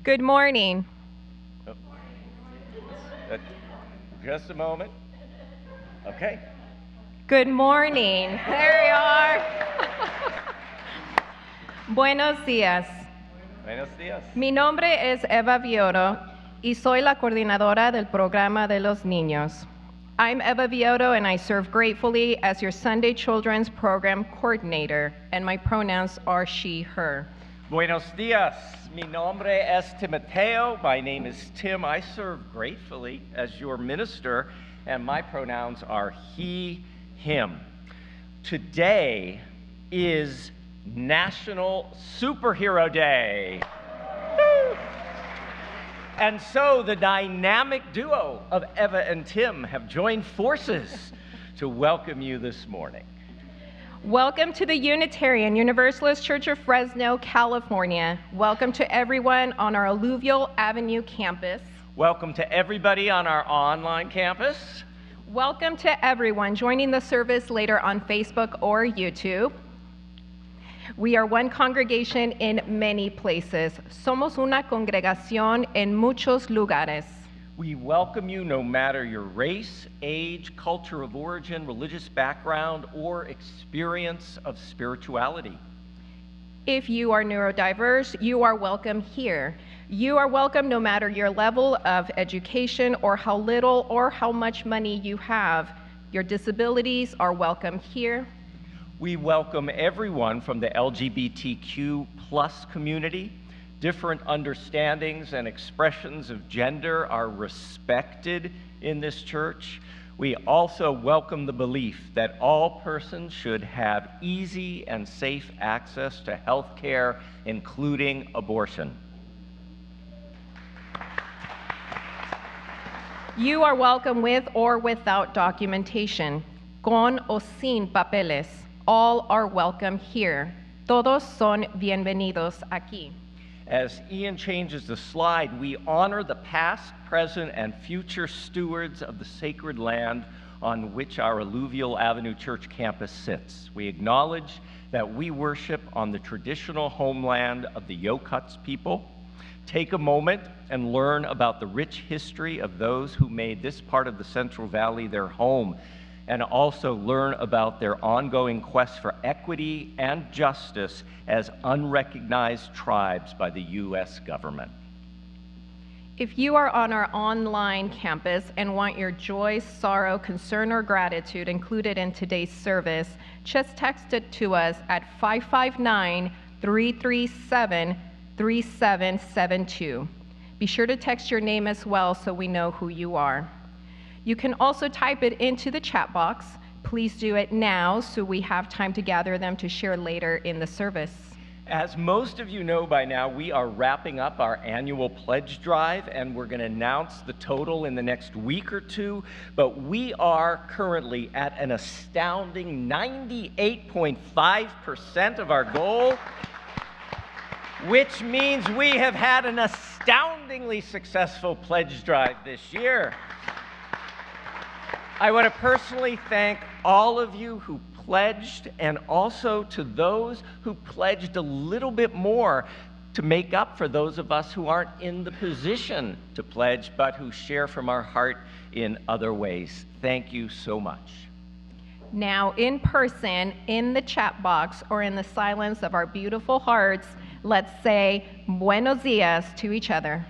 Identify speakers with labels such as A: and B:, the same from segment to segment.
A: Good morning.
B: Oh. Just a moment. Okay.
A: Good morning. There you are. Buenos días.
B: Buenos días.
A: Mi nombre es Eva Vioto y soy la coordinadora del programa de los niños. I'm Eva Vioto and I serve gratefully as your Sunday Children's Program Coordinator, and my pronouns are she, her.
B: Buenos días. Mi nombre es Timoteo. My name is Tim. I serve gratefully as your minister, and my pronouns are he, him. Today is National Superhero Day. And so the dynamic duo of Eva and Tim have joined forces to welcome you this morning.
A: Welcome to the Unitarian Universalist Church of Fresno, California. Welcome to everyone on our Alluvial Avenue campus.
B: Welcome to everybody on our online campus.
A: Welcome to everyone joining the service later on Facebook or YouTube. We are one congregation in many places. Somos una congregación en muchos lugares.
B: We welcome you no matter your race, age, culture of origin, religious background, or experience of spirituality.
A: If you are neurodiverse, you are welcome here. You are welcome no matter your level of education or how little or how much money you have. Your disabilities are welcome here.
B: We welcome everyone from the LGBTQ+ community. Different understandings and expressions of gender are respected in this church. We also welcome the belief that all persons should have easy and safe access to health care, including abortion.
A: You are welcome with or without documentation, con o sin papeles. All are welcome here. Todos son bienvenidos aquí.
B: As Ian changes the slide, we honor the past, present, and future stewards of the sacred land on which our Alluvial Avenue Church campus sits. We acknowledge that we worship on the traditional homeland of the Yokuts people. Take a moment and learn about the rich history of those who made this part of the Central Valley their home, and also learn about their ongoing quest for equity and justice as unrecognized tribes by the U.S. government.
A: If you are on our online campus and want your joy, sorrow, concern, or gratitude included in today's service, just text it to us at 559-337-3772. Be sure to text your name as well so we know who you are. You can also type it into the chat box. Please do it now so we have time to gather them to share later in the service.
B: As most of you know by now, we are wrapping up our annual pledge drive, and we're going to announce the total in the next week or two, but we are currently at an astounding 98.5% of our goal, which means we have had an astoundingly successful pledge drive this year. I want to personally thank all of you who pledged, and also to those who pledged a little bit more to make up for those of us who aren't in the position to pledge, but who share from our heart in other ways. Thank you so much.
A: Now, in person, in the chat box, or in the silence of our beautiful hearts, let's say buenos dias to each other.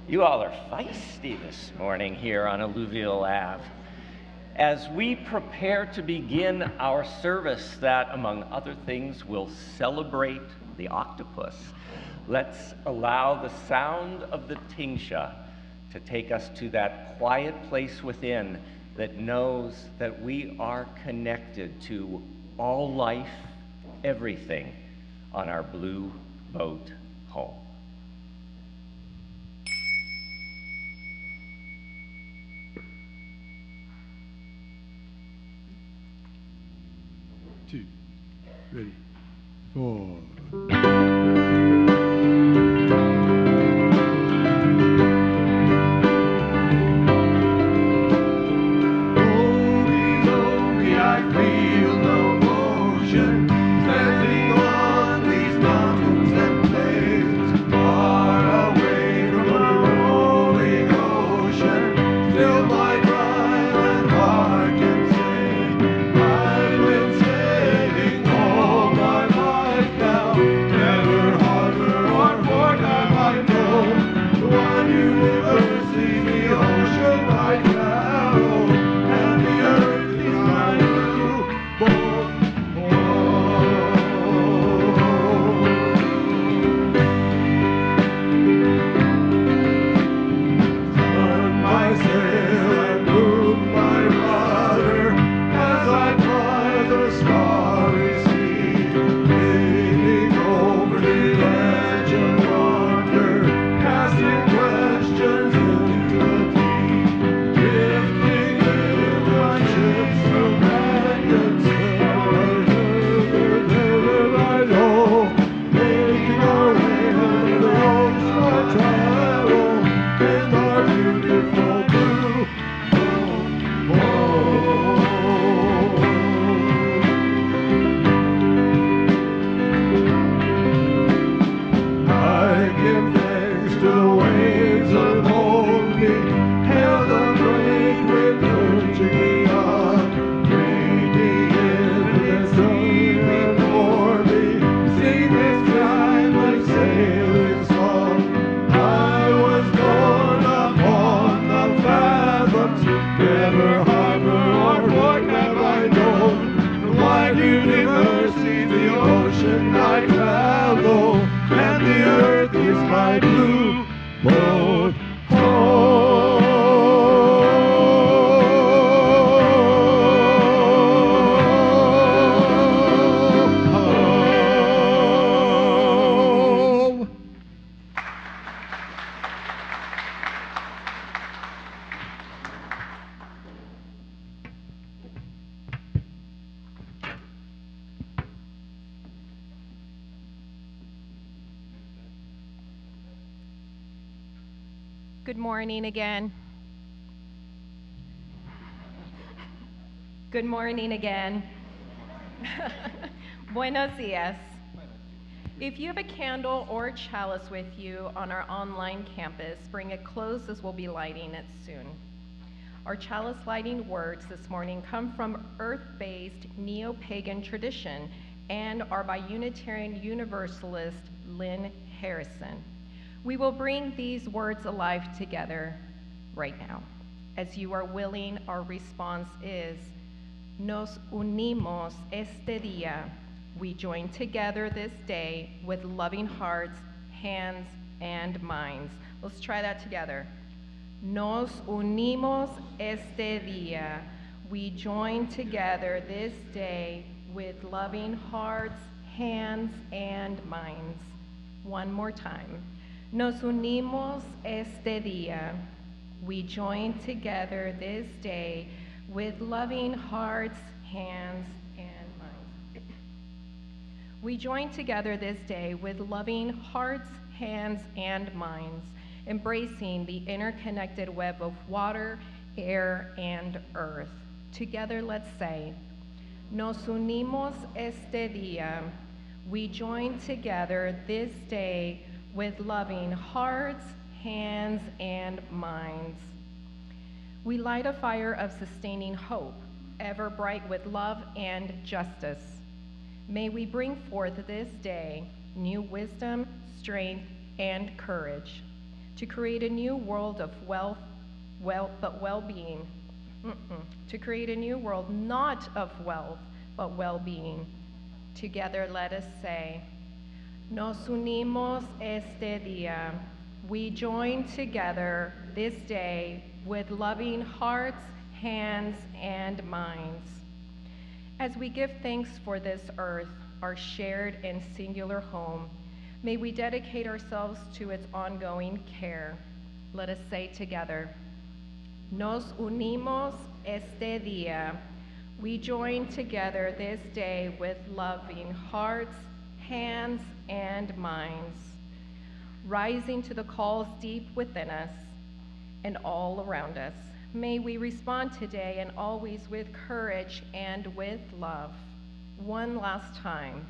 B: You all are feisty this morning here on Alluvial Ave. As we prepare to begin our service that, among other things, will celebrate the octopus, let's allow the sound of the tingsha to take us to that quiet place within that knows that we are connected to all life, everything on our blue boat home.
C: Two, ready, 4.
A: Good morning again. Good morning again. Buenos dias. If you have a candle or a chalice with you on our online campus, bring it close as we'll be lighting it soon. Our chalice lighting words this morning come from earth-based neo-pagan tradition and are by Unitarian Universalist Lynn Harrison. We will bring these words alive together right now. As you are willing, our response is, Nos unimos este día. We join together this day with loving hearts, hands, and minds. Let's try that together. Nos unimos este día. We join together this day with loving hearts, hands, and minds. One more time. Nos unimos este día. We join together this day with loving hearts, hands, and minds. We join together this day with loving hearts, hands, and minds, embracing the interconnected web of water, air, and earth. Together, let's say, Nos unimos este día. We join together this day with loving hearts, hands, and minds. We light a fire of sustaining hope, ever bright with love and justice. May we bring forth this day new wisdom, strength, and courage. to create a new world of well-being. To create a new world not of wealth, but well-being. Together, let us say, Nos unimos este día. We join together this day with loving hearts, hands, and minds. As we give thanks for this earth, our shared and singular home, may we dedicate ourselves to its ongoing care. Let us say together, Nos unimos este día. We join together this day with loving hearts, hands, and minds, rising to the calls deep within us and all around us. May we respond today and always with courage and with love. One last time.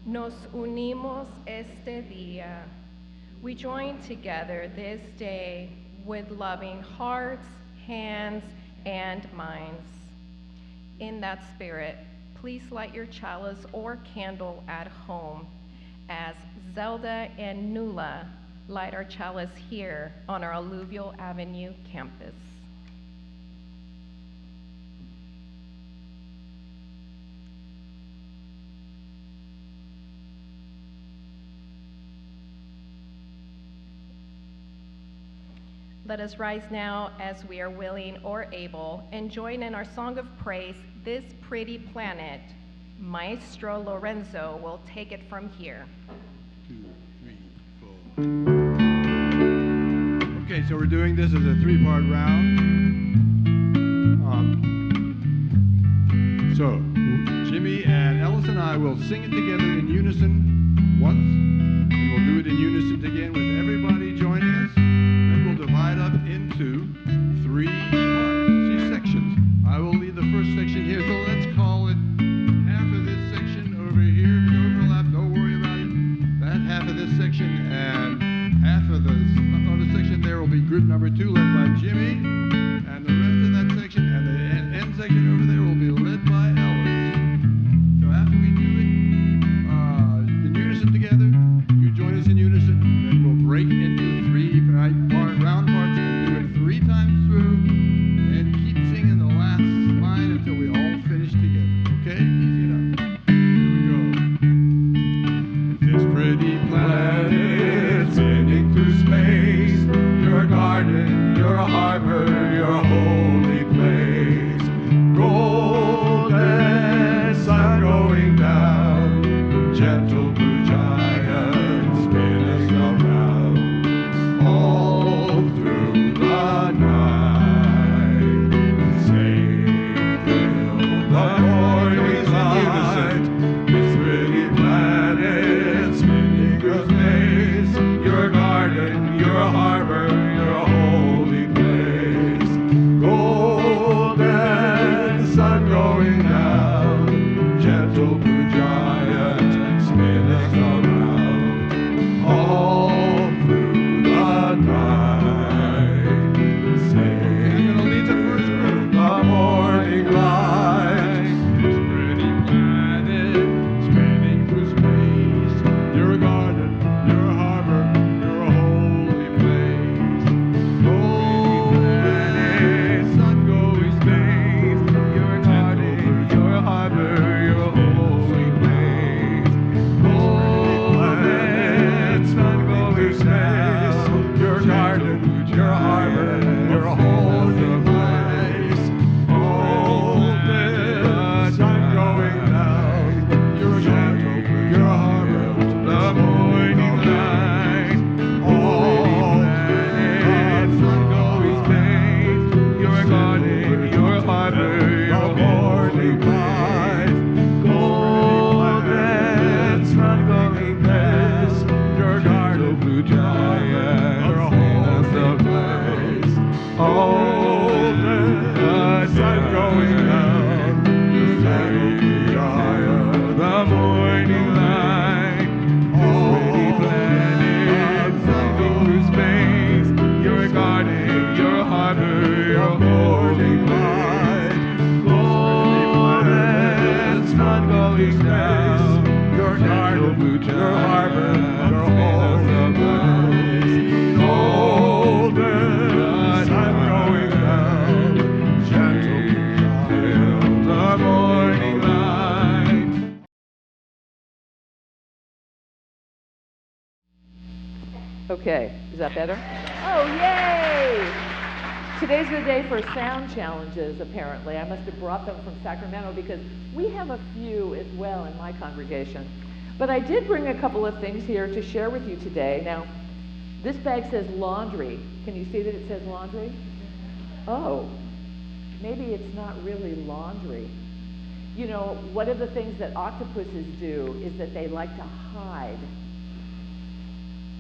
A: Nos unimos este día. We join together this day with loving hearts, hands, and minds. In that spirit, please light your chalice or candle at home as Zelda and Nula light our chalice here on our Alluvial Avenue campus. Let us rise now as we are willing or able and join in our song of praise, This Pretty Planet. Maestro Lorenzo will take it from here.
C: 2, 3, 4. Okay, so we're doing this as a 3-part round. So Jimmy and Ellis and I will sing it together in unison once, and we'll do it in unison again with everybody joining us. Then we'll divide up into 3 parts, sections. I will lead the first section here, so let's call it half of this section over here. If it overlap, don't worry about it. That half of this section and half of the other section there will be group number 2, led by Jimmy, and the rest of that section and the end section over there will be led by Ellis. So after we do it in unison together, you join us in unison, then we'll break into 3 round parts and do it 3 times through, and keep singing the last line until we all finish together. Okay? Easy enough. Here we go. This pretty planet spinning through space, your garden, your harbor, your holy place. Golden sun going down, gentle blue giant spin us around. All through the night, safe till the morning light. This pretty planet spinning through space, your garden, your harbor, your holy place. Golden sun going down, gentle blue giant spin us around. All through the night, safe. I'm gonna lead the first group. The morning light, this pretty planet spinning through space. Your garden, your harbor, your holy place. Golden sun going space. Your garden, your harbor, your holy place. Golden sun going space. Your garden, your harbor, your holy place. Golden sun going down. Your gentle, your harbor, the morning light. Golden sun going space. Your garden, your harbor, your holy place. Golden sun going space. Your garden, blue giant, your holy place. Golden sun going down, your giant, the morning light. Pretty planet, sun through space. Your garden, your harbor, your holy light. Golden sun going down, your garden, your harbor, your holy place.
D: Okay, is that better? Oh, yay! Today's the day for sound challenges, apparently. I must have brought them from Sacramento because we have a few as well in my congregation. But I did bring a couple of things here to share with you today. Now, this bag says laundry. Can you see that it says laundry? Oh, maybe it's not really laundry. You know, one of the things that octopuses do is that they like to hide.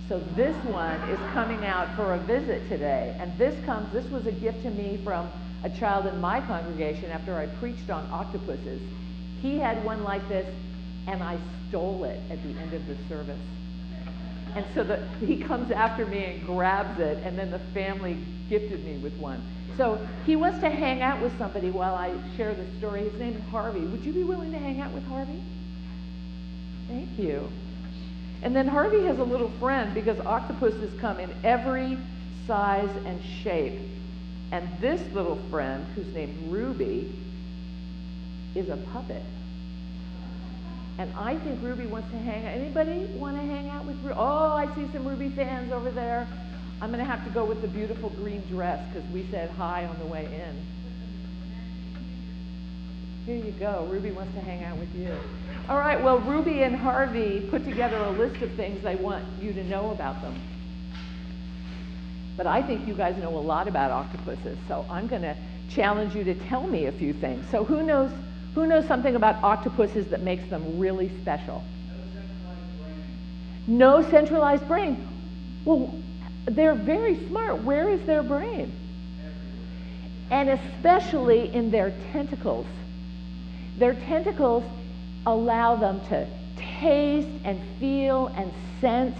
D: So this one is coming out for a visit today. And this was a gift to me from a child in my congregation after I preached on octopuses. He had one like this, and I stole it at the end of the service. And so he comes after me and grabs it, and then the family gifted me with one. So he wants to hang out with somebody while I share the story. His name is Harvey. Would you be willing to hang out with Harvey? Thank you. And then Harvey has a little friend because octopuses come in every size and shape. And this little friend, who's named Ruby, is a puppet. And I think Ruby wants to hang out. Anybody want to hang out with Ruby? Oh, I see some Ruby fans over there. I'm going to have to go with the beautiful green dress because we said hi on the way in. Here you go. Ruby wants to hang out with you. All right, well, Ruby and Harvey put together a list of things they want you to know about them. But I think you guys know a lot about octopuses, so I'm going to challenge you to tell me a few things. So who knows something about octopuses that makes them really special? No centralized brain. Well, they're very smart. Where is their brain? And especially in their tentacles. Their tentacles allow them to taste and feel and sense.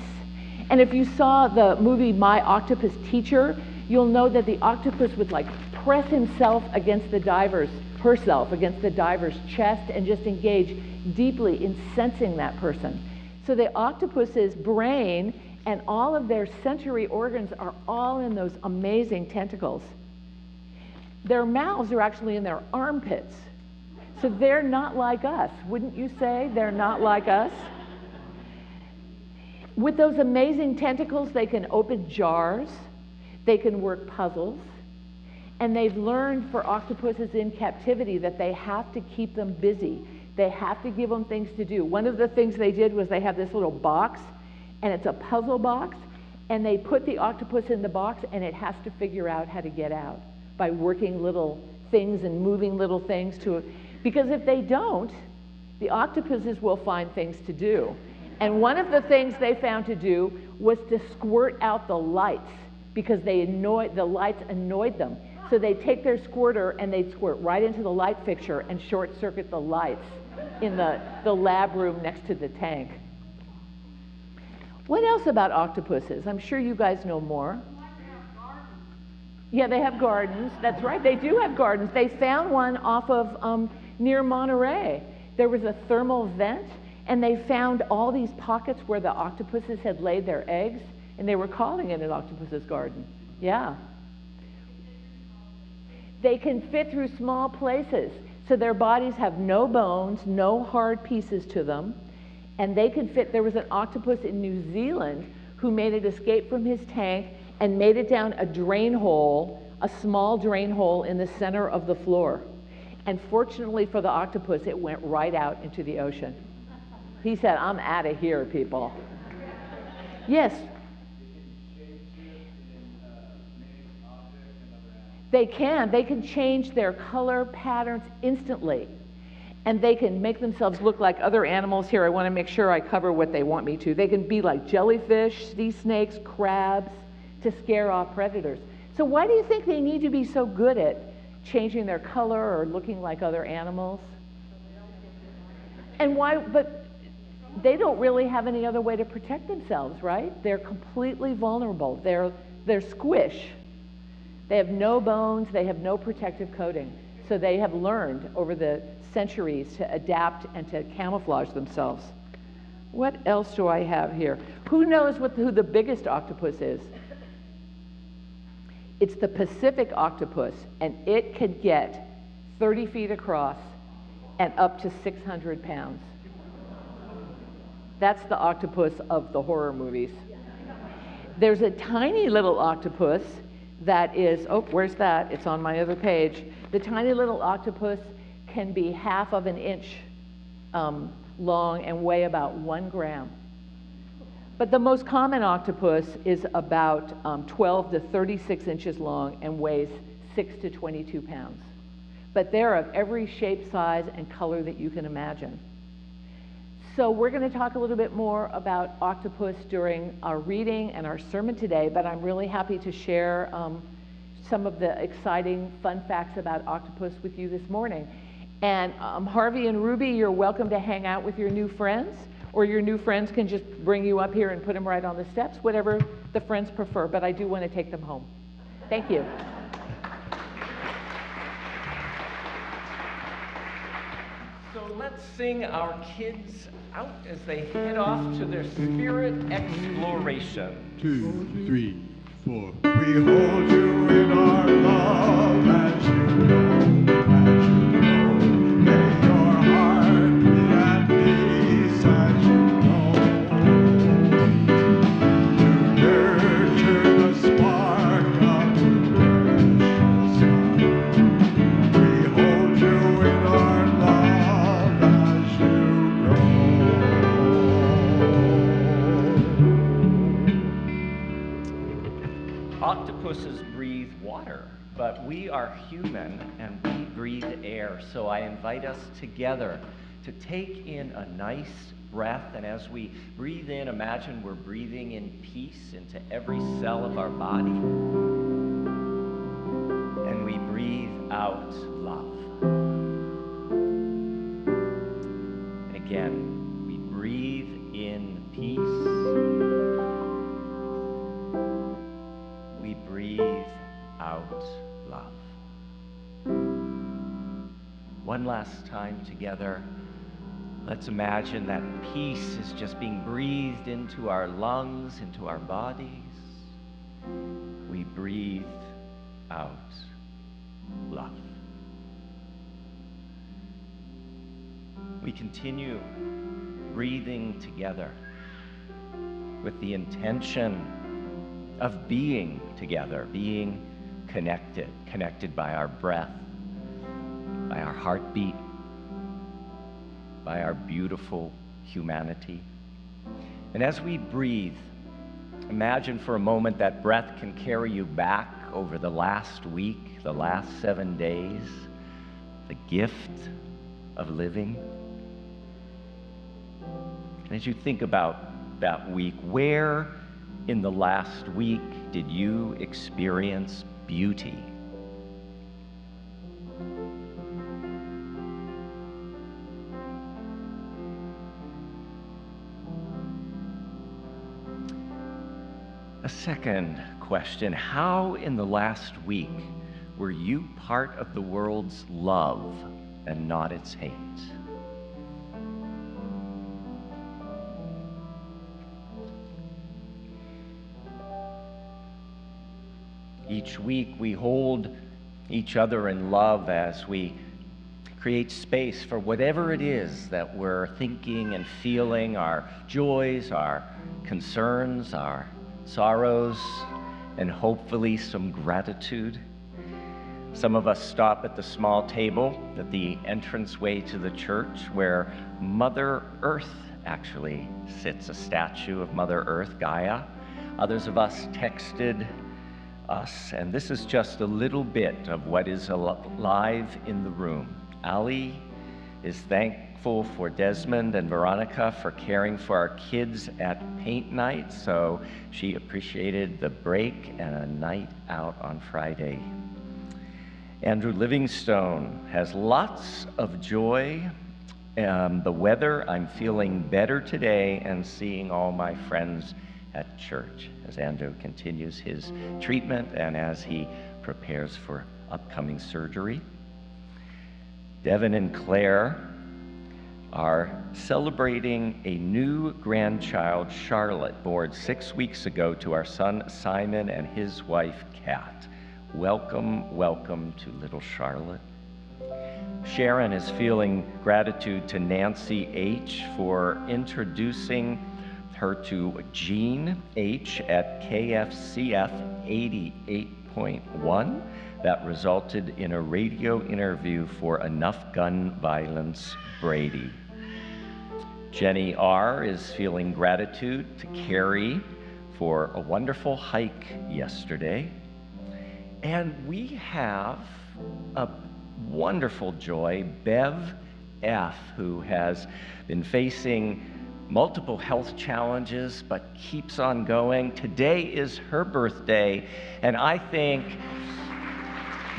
D: And if you saw the movie My Octopus Teacher, you'll know that the octopus would like press herself against the diver's chest and just engage deeply in sensing that person. So the octopus's brain and all of their sensory organs are all in those amazing tentacles. Their mouths are actually in their armpits. So they're not like us. Wouldn't you say they're not like us? With those amazing tentacles, they can open jars, they can work puzzles, and they've learned for octopuses in captivity that they have to keep them busy. They have to give them things to do. One of the things they did was they have this little box, and it's a puzzle box, and they put the octopus in the box, and it has to figure out how to get out by working little things and moving little things to it. Because if they don't, the octopuses will find things to do. And one of the things they found to do was to squirt out the lights because the lights annoyed them. So they'd take their squirter and they'd squirt right into the light fixture and short circuit the lights in the lab room next to the tank. What else about octopuses? I'm sure you guys know more. Yeah, they have gardens. That's right, they do have gardens. They found one off of near Monterey. There was a thermal vent, and they found all these pockets where the octopuses had laid their eggs, and they were calling it an octopus's garden. Yeah. They can fit through small places, so their bodies have no bones, no hard pieces to them, and they can fit. There was an octopus in New Zealand who made an escape from his tank and made it down a drain hole, a small drain hole in the center of the floor. And fortunately for the octopus, it went right out into the ocean. He said, "I'm out of here, people." Yes. They can change their color patterns instantly. And they can make themselves look like other animals. Here, I want to make sure I cover what they want me to. They can be like jellyfish, sea snakes, crabs, to scare off predators. So why do you think they need to be so good at changing their color or looking like other animals? And why, but they don't really have any other way to protect themselves, right? They're completely vulnerable. They're squish. They have no bones, they have no protective coating. So they have learned over the centuries to adapt and to camouflage themselves. What else do I have here? Who knows who the biggest octopus is? It's the Pacific octopus, and it could get 30 feet across and up to 600 pounds. That's the octopus of the horror movies. There's a tiny little octopus that is, oh, where's that? It's on my other page. The tiny little octopus can be half of an inch long and weigh about 1 gram. But the most common octopus is about 12 to 36 inches long and weighs 6 to 22 pounds. But they're of every shape, size, and color that you can imagine. So we're going to talk a little bit more about octopus during our reading and our sermon today, but I'm really happy to share some of the exciting fun facts about octopus with you this morning. And Harvey and Ruby, you're welcome to hang out with your new friends, or your new friends can just bring you up here and put them right on the steps, whatever the friends prefer, but I do want to take them home. Thank you.
B: So let's sing our kids out as they head off to their spirit exploration.
C: 2, 3, 4. We hold you in our love as you know, as you know. May your heart be at peace as you know. To nurture the spark of the precious love. We hold you in our love as you grow.
B: Octopuses breathe water, but we are human and we breathe air. So I invite us together to take in a nice breath, and as we breathe in, imagine we're breathing in peace into every cell of our body. And we breathe out love. And again, we breathe in peace. We breathe out love. One last time together. Let's imagine that peace is just being breathed into our lungs, into our bodies. We breathe out love. We continue breathing together with the intention of being together, being connected by our breath, by our heartbeat, by our beautiful humanity. And as we breathe, imagine for a moment that breath can carry you back over the last week, the last 7 days, the gift of living. And as you think about that week, where in the last week did you experience beauty? A second question, how in the last week were you part of the world's love and not its hate? Each week we hold each other in love as we create space for whatever it is that we're thinking and feeling, our joys, our concerns, our sorrows, and hopefully some gratitude. Some of us stop at the small table at the entranceway to the church where Mother Earth actually sits, a statue of Mother Earth, Gaia. Others of us texted us, and this is just a little bit of what is alive in the room. Ali is thankful for Desmond and Veronica for caring for our kids at paint night, so she appreciated the break and a night out on Friday. Andrew Livingstone has lots of joy. The weather, I'm feeling better today and seeing all my friends at church as Andrew continues his treatment and as he prepares for upcoming surgery. Devin and Claire are celebrating a new grandchild, Charlotte, born 6 weeks ago to our son Simon and his wife Kat. Welcome, welcome to little Charlotte. Sharon is feeling gratitude to Nancy H. for introducing her to Jean H. at KFCF 88.1. That resulted in a radio interview for Enough Gun Violence Brady. Jenny R. is feeling gratitude to Carrie for a wonderful hike yesterday. And we have a wonderful joy, Bev F., who has been facing multiple health challenges but keeps on going. Today is her birthday, and I think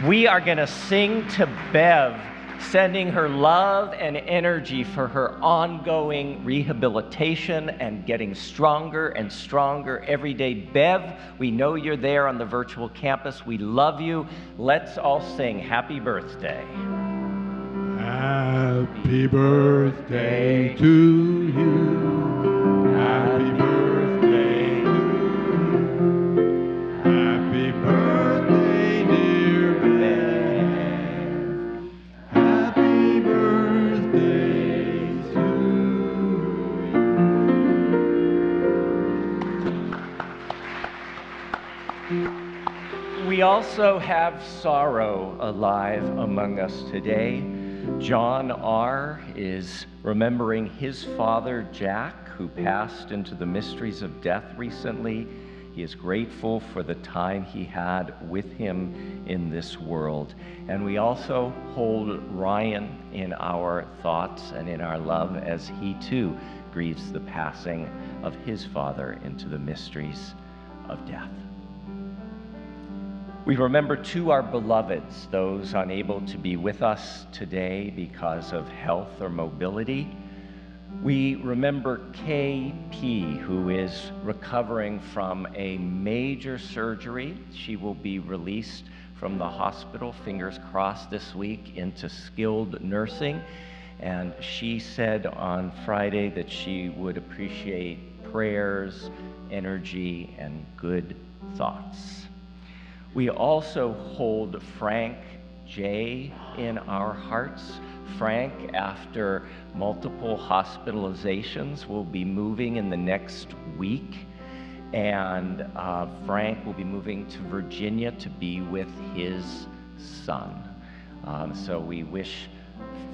B: we are going to sing to Bev, sending her love and energy for her ongoing rehabilitation and getting stronger and stronger every day. Bev, we know you're there on the virtual campus. We love you. Let's all sing happy birthday.
C: Happy birthday to you. Happy birthday to you. Happy birthday, dear Bev. Happy birthday to
B: you. We also have sorrow alive among us today. John R. is remembering his father, Jack, who passed into the mysteries of death recently. He is grateful for the time he had with him in this world. And we also hold Ryan in our thoughts and in our love as he too grieves the passing of his father into the mysteries of death. We remember too our beloveds, those unable to be with us today because of health or mobility. We remember KP, who is recovering from a major surgery. She will be released from the hospital, fingers crossed, this week into skilled nursing. And she said on Friday that she would appreciate prayers, energy, and good thoughts. We also hold Frank J. in our hearts. Frank, after multiple hospitalizations, will be moving in the next week. And Frank will be moving to Virginia to be with his son. So we wish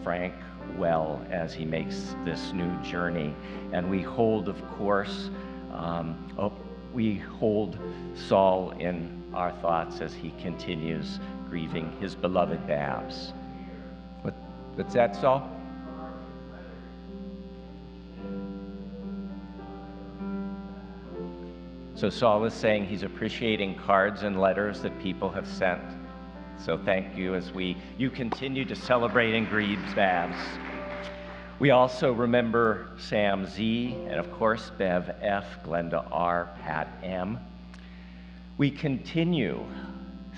B: Frank well as he makes this new journey. And we hold, of course, we hold Saul in our thoughts as he continues grieving his beloved Babs. What's that, Saul? So Saul is saying he's appreciating cards and letters that people have sent. So thank you as you continue to celebrate and grieve Babs. We also remember Sam Z, and of course Bev F, Glenda R, Pat M. We continue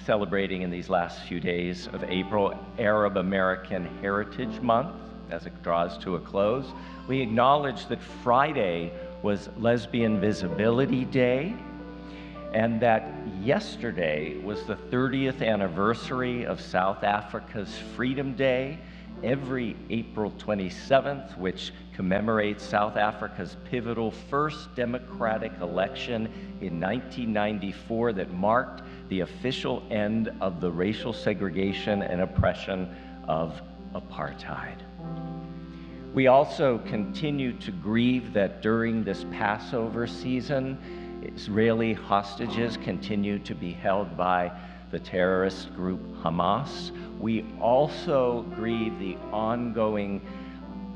B: celebrating in these last few days of April Arab American Heritage Month as it draws to a close. We acknowledge that Friday was Lesbian Visibility Day and that yesterday was the 30th anniversary of South Africa's Freedom Day. Every April 27th, which commemorates South Africa's pivotal first democratic election in 1994 that marked the official end of the racial segregation and oppression of apartheid. We also continue to grieve that during this Passover season, Israeli hostages continue to be held by the terrorist group Hamas. We also grieve the ongoing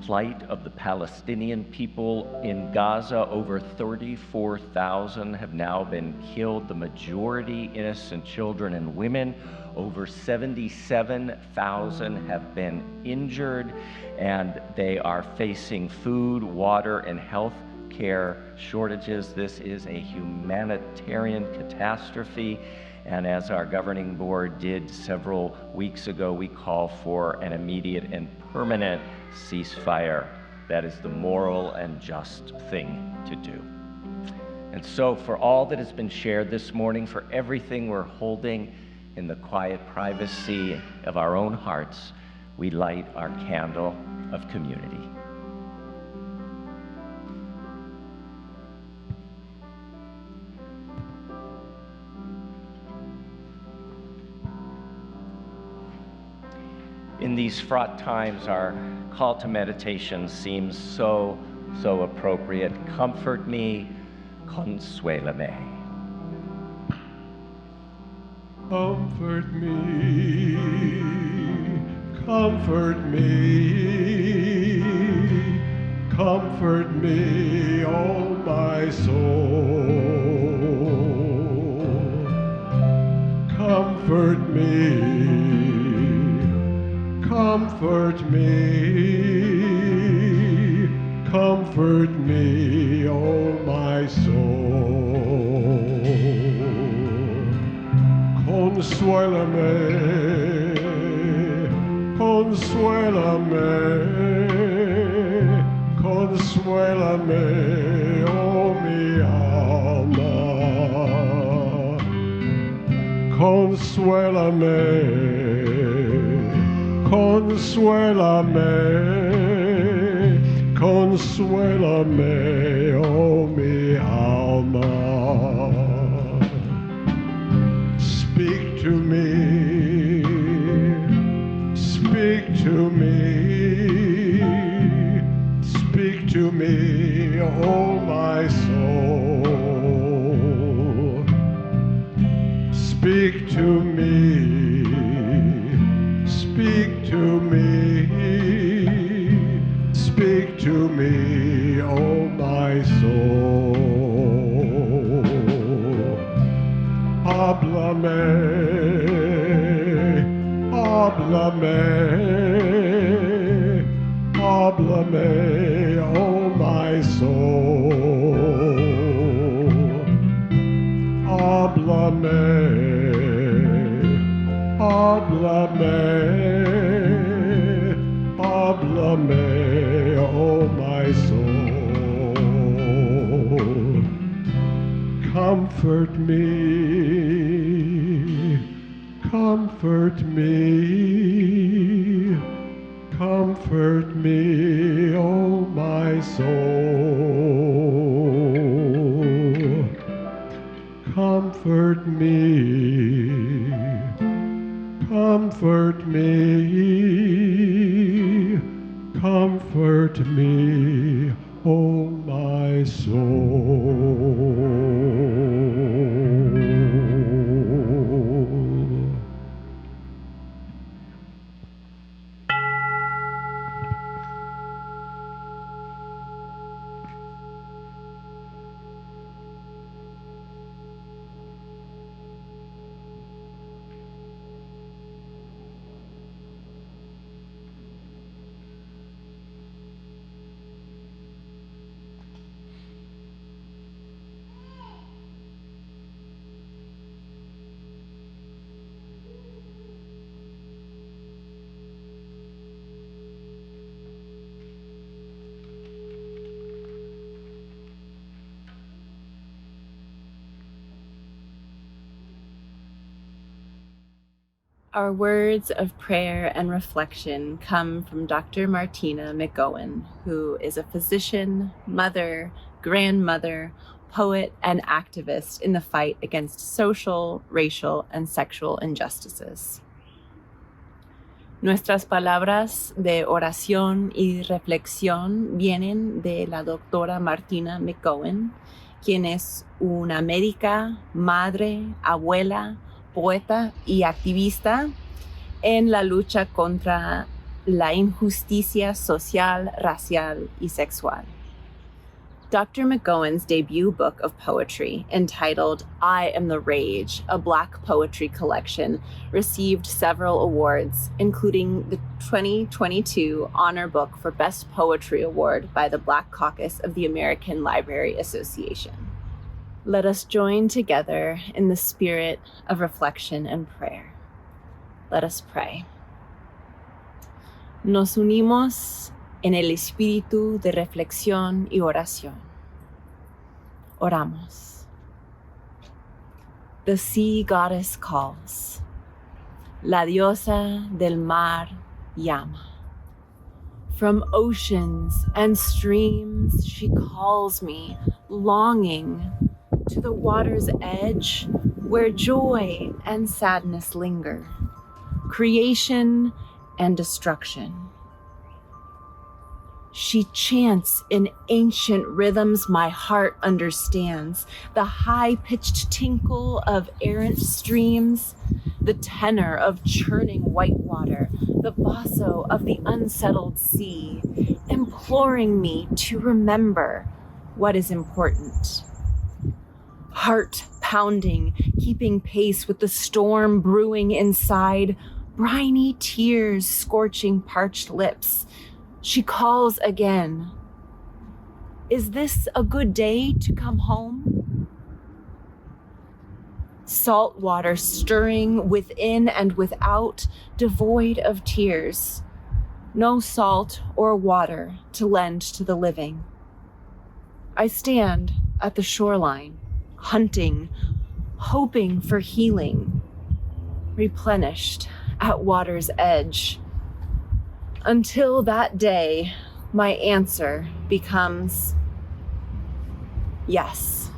B: plight of the Palestinian people in Gaza. Over 34,000 have now been killed, the majority innocent children and women. Over 77,000 have been injured, and they are facing food, water, and health care shortages. This is a humanitarian catastrophe. And as our governing board did several weeks ago, we call for an immediate and permanent ceasefire. That is the moral and just thing to do. And so for all that has been shared this morning, for everything we're holding in the quiet privacy of our own hearts, we light our candle of community. In these fraught times, our call to meditation seems so appropriate. Comfort me, consuélame.
C: Comfort me, comfort me, comfort me, oh my soul. Comfort me, comfort me, comfort me, oh my soul. Consuélame, consuélame, consuélame, oh mi alma. Consuélame, consuélame, consuélame, oh mi alma. Speak to me, speak to me, speak to me, oh my soul. Speak to me, speak to me, speak to me, oh my soul. Háblame, háblame, háblame, oh my soul. Háblame, háblame, háblame, oh my soul. Comfort me, comfort me, comfort me, oh my soul. Comfort me, comfort me, comfort me, oh my soul.
E: Our words of prayer and reflection come from Dr. Martina McGowan, who is a physician, mother, grandmother, poet, and activist in the fight against social, racial, and sexual injustices. Nuestras palabras de oración y reflexión vienen de la doctora Martina McGowan, quien es una médica, madre, abuela, poeta y activista en la lucha contra la injusticia social, racial y sexual. Dr. McGowan's debut book of poetry, entitled I Am the Rage, a Black poetry collection, received several awards, including the 2022 Honor Book for Best Poetry Award by the Black Caucus of the American Library Association. Let us join together in the spirit of reflection and prayer. Let us pray. Nos unimos en el espíritu de reflexión y oración. Oramos. The sea goddess calls. La diosa del mar llama. From oceans and streams she calls me, longing to the water's edge where joy and sadness linger. Creation and destruction. She chants in ancient rhythms my heart understands, the high-pitched tinkle of errant streams, the tenor of churning white water, the basso of the unsettled sea, imploring me to remember what is important. Heart pounding, keeping pace with the storm brewing inside, briny tears scorching parched lips. She calls again. Is this a good day to come home? Salt water stirring within and without, devoid of tears. No salt or water to lend to the living. I stand at the shoreline, hunting, hoping for healing, replenished at water's edge. Until that day, my answer becomes yes.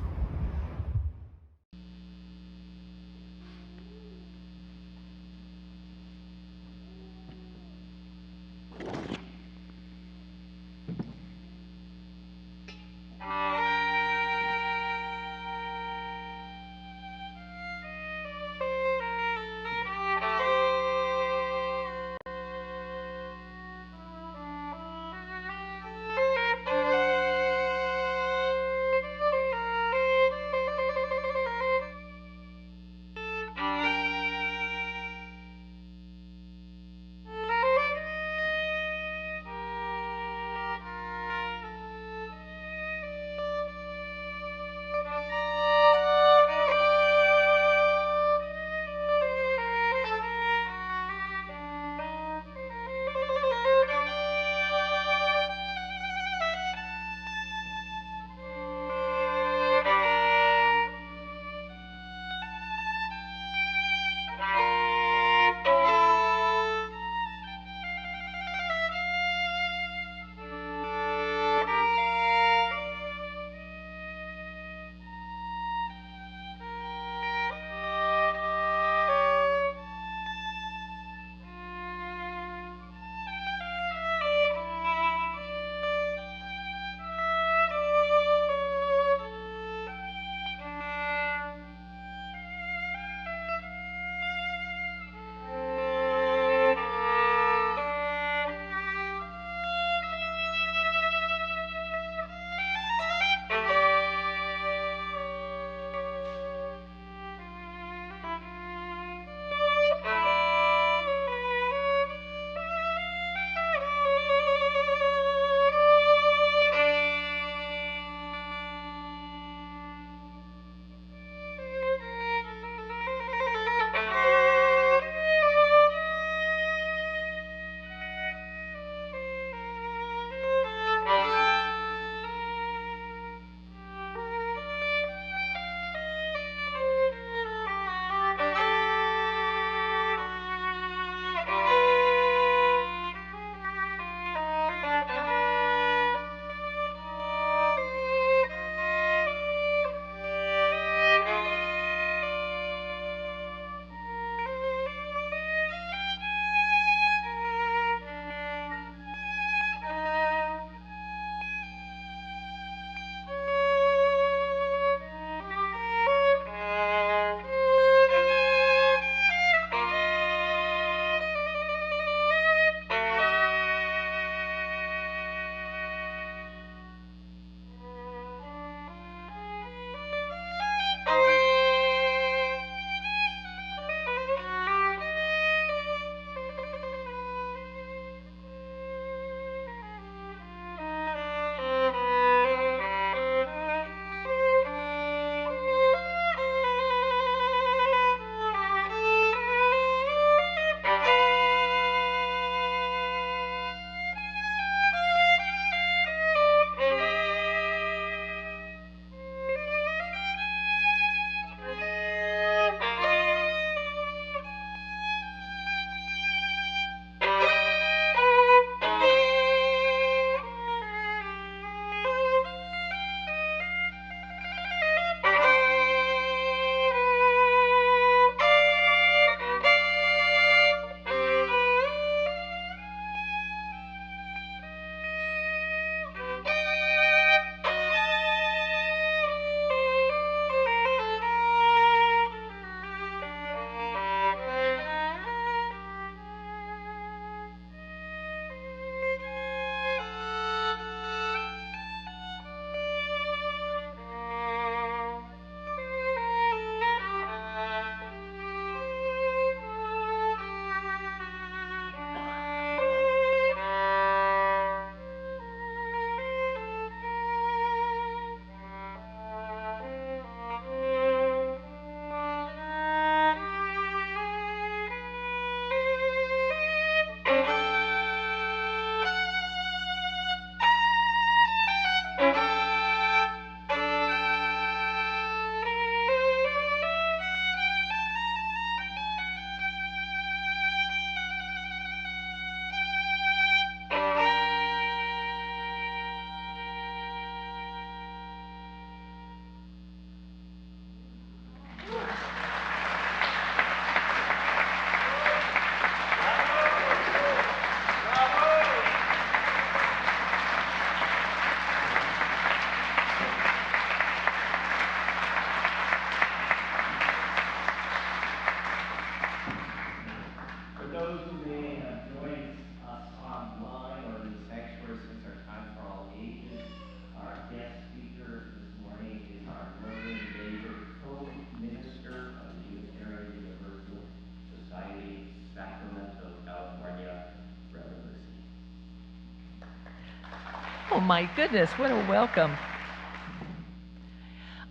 D: my goodness, what a welcome.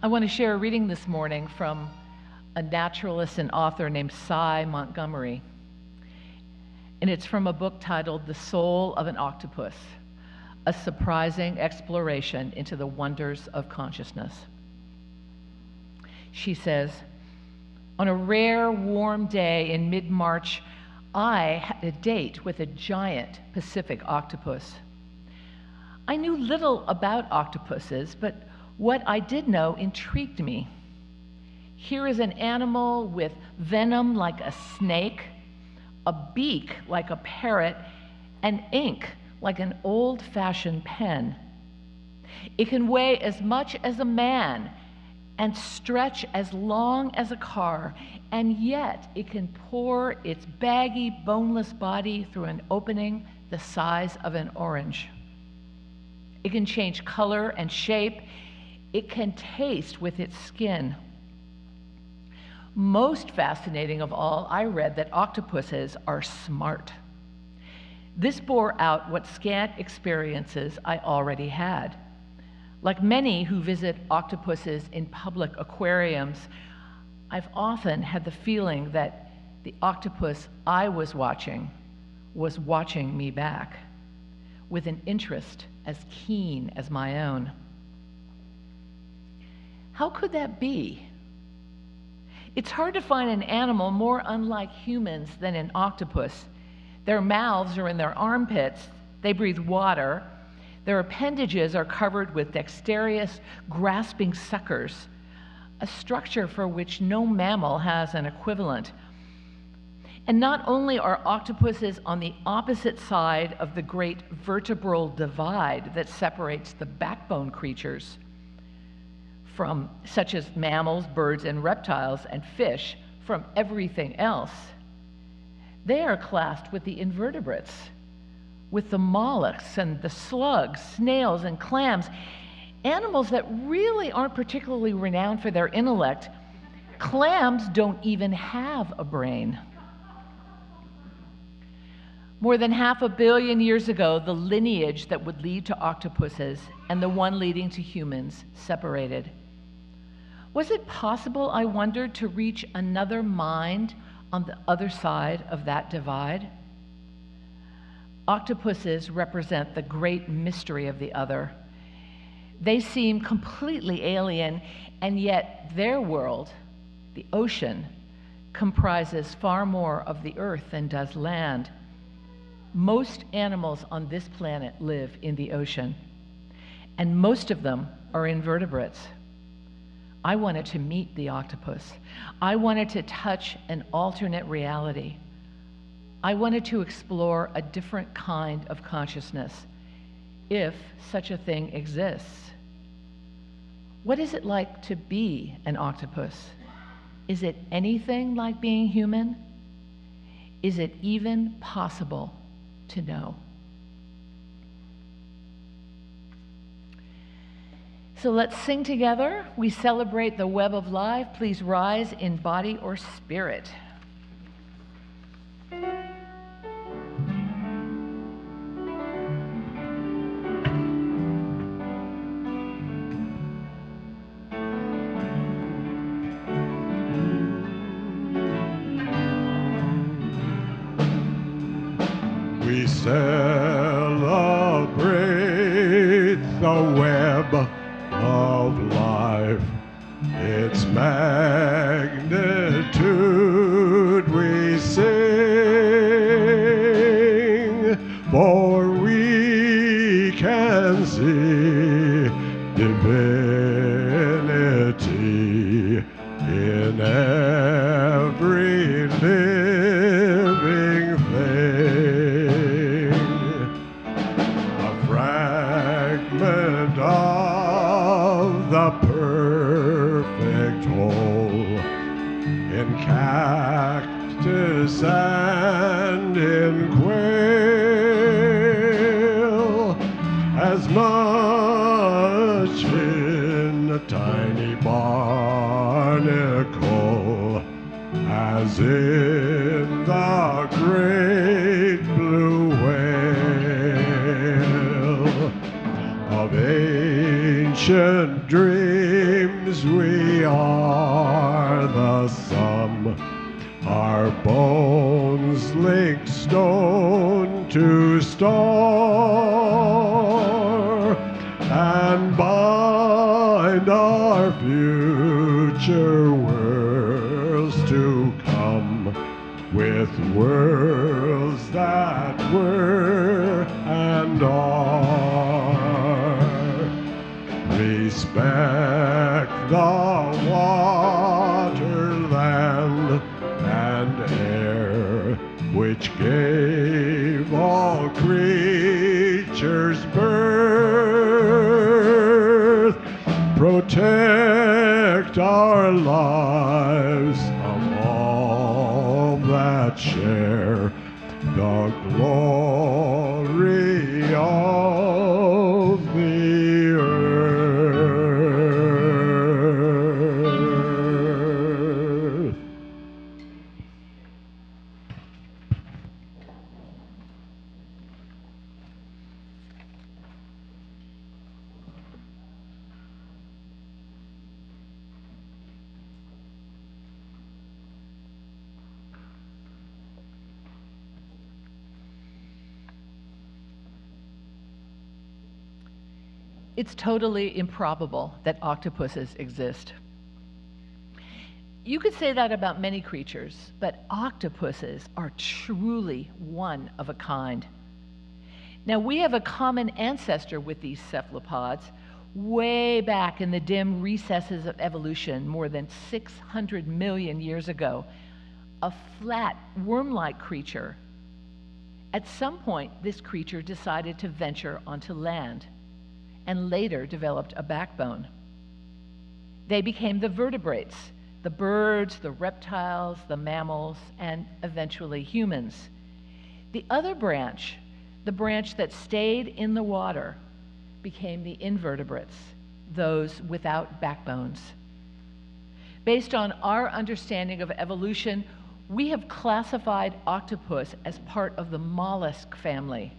D: I want to share a reading this morning from a naturalist and author named Cy Montgomery. And it's from a book titled The Soul of an Octopus, a surprising exploration into the wonders of consciousness. She says, on a rare warm day in mid-March, I had a date with a giant Pacific octopus. I knew little about octopuses, but what I did know intrigued me. Here is an animal with venom like a snake, a beak like a parrot, and ink like an old-fashioned pen. It can weigh as much as a man and stretch as long as a car, and yet it can pour its baggy, boneless body through an opening the size of an orange. It can change color and shape. It can taste with its skin. Most fascinating of all, I read that octopuses are smart. This bore out what scant experiences I already had. Like many who visit octopuses in public aquariums, I've often had the feeling that the octopus I was watching me back, with an interest as keen as my own. How could that be? It's hard to find an animal more unlike humans than an octopus. Their mouths are in their armpits, they breathe water, their appendages are covered with dexterous, grasping suckers, a structure for which no mammal has an equivalent. And not only are octopuses on the opposite side of the great vertebral divide that separates the backbone creatures from such as mammals, birds, and reptiles, and fish from everything else. They are classed with the invertebrates, with the mollusks and the slugs, snails, and clams, animals that really aren't particularly renowned for their intellect. Clams don't even have a brain. More than 500 million years ago, the lineage that would lead to octopuses and the one leading to humans separated. Was it possible, I wondered, to reach another mind on the other side of that divide? Octopuses represent the great mystery of the other. They seem completely alien, and yet their world, the ocean, comprises far more of the earth than does land. Most animals on this planet live in the ocean, and most of them are invertebrates. I wanted to meet the octopus. I wanted to touch an alternate reality. I wanted to explore a different kind of consciousness, if such a thing exists. What is it like to be an octopus? Is it anything like being human? Is it even possible to know? So let's sing together. We celebrate the web of life. Please rise in body or spirit.
C: We celebrate the web of life, its magnitude we sing, for we can see divinity in every living thing. A fragment of the perfect whole in cactus and in quail, as much in a tiny barnacle as in the great blue whale. A
F: ancient dreams we are the sum, our bones link stone to star, and bind our future worlds to come with worlds that were and are. Respect the waterland and air, which gave all creatures birth. Protect our lives of all that share the glory of the earth.
D: It's totally improbable that octopuses exist. You could say that about many creatures, but octopuses are truly one of a kind. Now, we have a common ancestor with these cephalopods way back in the dim recesses of evolution more than 600 million years ago, a flat, worm-like creature. At some point, this creature decided to venture onto land and later developed a backbone. They became the vertebrates, the birds, the reptiles, the mammals, and eventually humans. The other branch, the branch that stayed in the water, became the invertebrates, those without backbones. Based on our understanding of evolution, we have classified octopus as part of the mollusk family,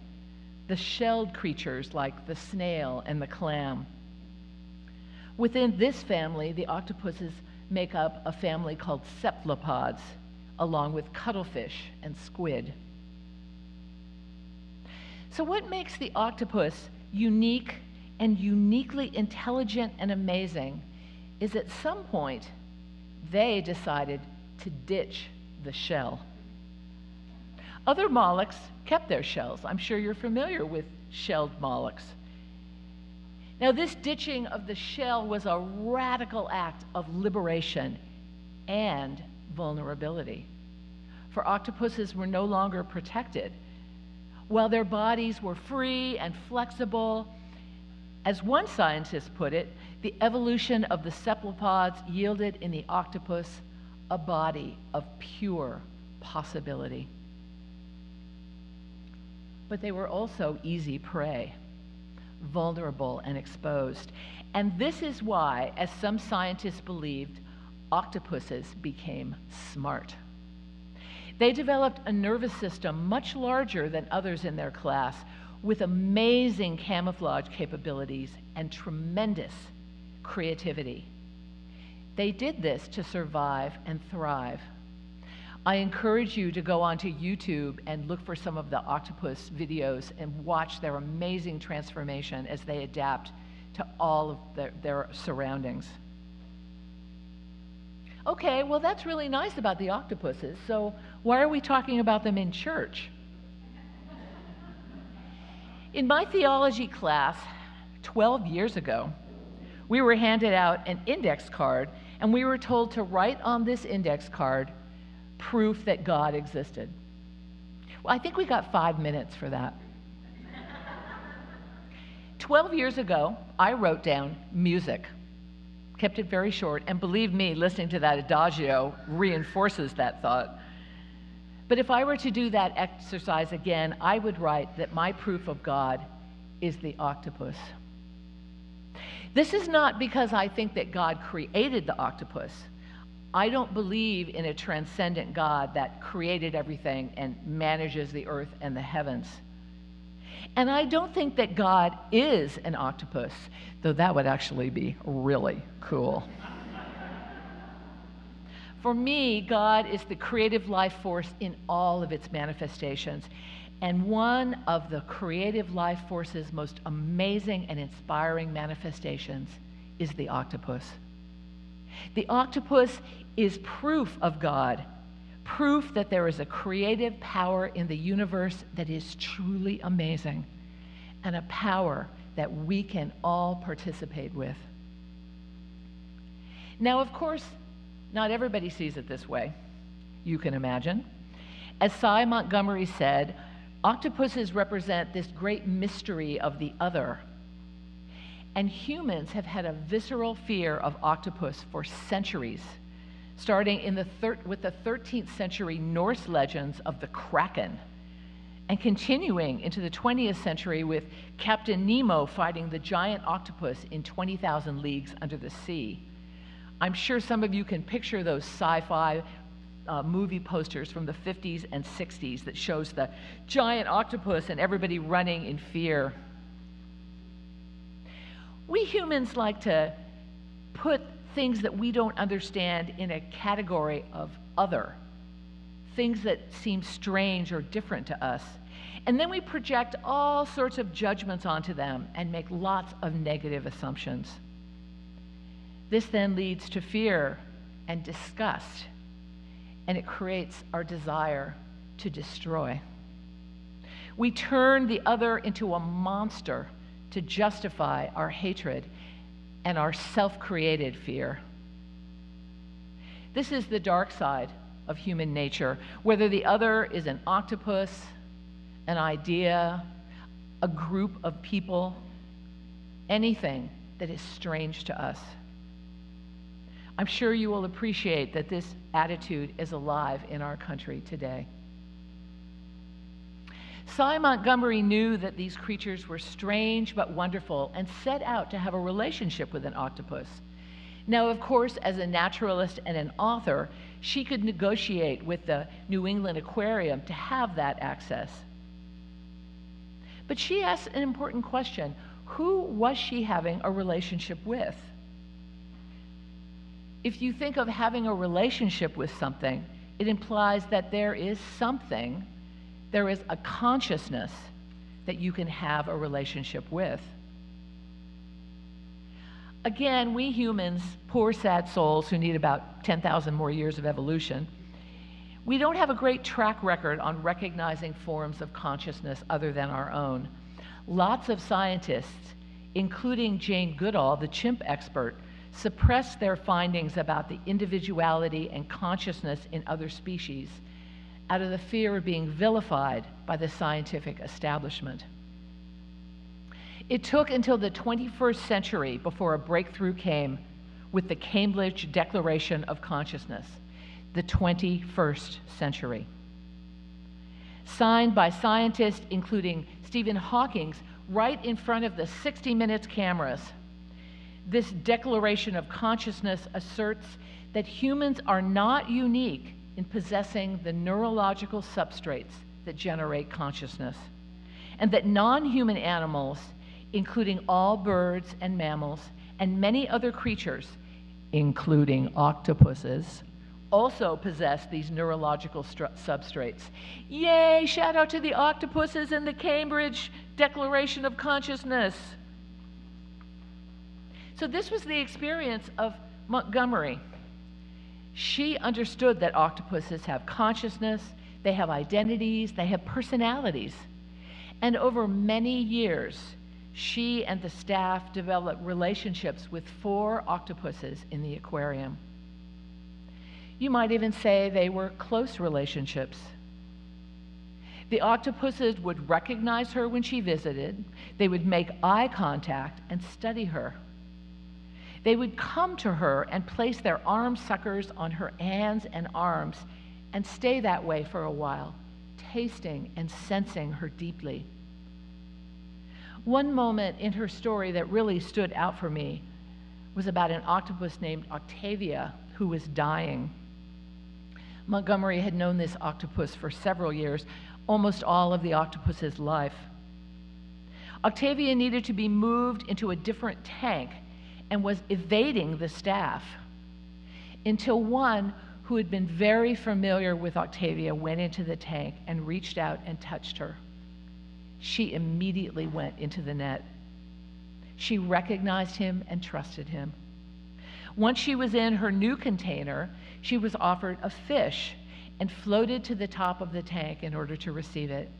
D: the shelled creatures like the snail and the clam. Within this family, the octopuses make up a family called cephalopods, along with cuttlefish and squid. So what makes the octopus unique and uniquely intelligent and amazing is at some point, they decided to ditch the shell. Other mollusks kept their shells. I'm sure you're familiar with shelled mollusks. Now, this ditching of the shell was a radical act of liberation and vulnerability. For octopuses were no longer protected. While their bodies were free and flexible, as one scientist put it, the evolution of the cephalopods yielded in the octopus a body of pure possibility. But they were also easy prey, vulnerable and exposed. And this is why, as some scientists believed, octopuses became smart. They developed a nervous system much larger than others in their class, with amazing camouflage capabilities and tremendous creativity. They did this to survive and thrive. I encourage you to go onto YouTube and look for some of the octopus videos and watch their amazing transformation as they adapt to all of their surroundings. Okay, well, that's really nice about the octopuses, so why are we talking about them in church? In my theology class 12 years ago, we were handed out an index card, and we were told to write on this index card proof that God existed. Well, I think we got 5 minutes for that. 12 years ago, I wrote down music, kept it very short, and believe me, listening to that adagio reinforces that thought. But if I were to do that exercise again, I would write that my proof of God is the octopus. This is not because I think that God created the octopus. I don't believe in a transcendent God that created everything and manages the earth and the heavens. And I don't think that God is an octopus, though that would actually be really cool. For me, God is the creative life force in all of its manifestations. And one of the creative life force's most amazing and inspiring manifestations is the octopus. The octopus is proof of God, proof that there is a creative power in the universe that is truly amazing, and a power that we can all participate with. Now, of course, not everybody sees it this way, you can imagine. As Cy Montgomery said, octopuses represent this great mystery of the other. And humans have had a visceral fear of octopus for centuries, starting with the 13th century Norse legends of the Kraken, and continuing into the 20th century with Captain Nemo fighting the giant octopus in 20,000 Leagues Under the Sea. I'm sure some of you can picture those sci-fi movie posters from the 50s and 60s that shows the giant octopus and everybody running in fear. We humans like to put things that we don't understand in a category of other, things that seem strange or different to us. And then we project all sorts of judgments onto them and make lots of negative assumptions. This then leads to fear and disgust, and it creates our desire to destroy. We turn the other into a monster to justify our hatred and our self-created fear. This is the dark side of human nature, whether the other is an octopus, an idea, a group of people, anything that is strange to us. I'm sure you will appreciate that this attitude is alive in our country today. Cy Montgomery knew that these creatures were strange but wonderful and set out to have a relationship with an octopus. Now, of course, as a naturalist and an author, she could negotiate with the New England Aquarium to have that access. But she asked an important question. Who was she having a relationship with? If you think of having a relationship with something, it implies that there is something, there is a consciousness that you can have a relationship with. Again, we humans, poor sad souls who need about 10,000 more years of evolution, we don't have a great track record on recognizing forms of consciousness other than our own. Lots of scientists, including Jane Goodall, the chimp expert, suppress their findings about the individuality and consciousness in other species out of the fear of being vilified by the scientific establishment. It took until the 21st century before a breakthrough came with the Cambridge Declaration of Consciousness, the 21st century. Signed by scientists including Stephen Hawking right in front of the 60 Minutes cameras. This Declaration of Consciousness asserts that humans are not unique in possessing the neurological substrates that generate consciousness, and that non-human animals, including all birds and mammals, and many other creatures, including octopuses, also possess these neurological substrates. Yay! Shout out to the octopuses and the Cambridge Declaration of Consciousness. So this was the experience of Montgomery. She understood that octopuses have consciousness, they have identities, they have personalities. And over many years, she and the staff developed relationships with 4 octopuses in the aquarium. You might even say they were close relationships. The octopuses would recognize her when she visited. They would make eye contact and study her. They would come to her and place their arm suckers on her hands and arms and stay that way for a while, tasting and sensing her deeply. One moment in her story that really stood out for me was about an octopus named Octavia who was dying. Montgomery had known this octopus for several years, almost all of the octopus's life. Octavia needed to be moved into a different tank and was evading the staff until one who had been very familiar with Octavia went into the tank and reached out and touched her. She immediately went into the net. She recognized him and trusted him. Once she was in her new container, she was offered a fish and floated to the top of the tank in order to receive it.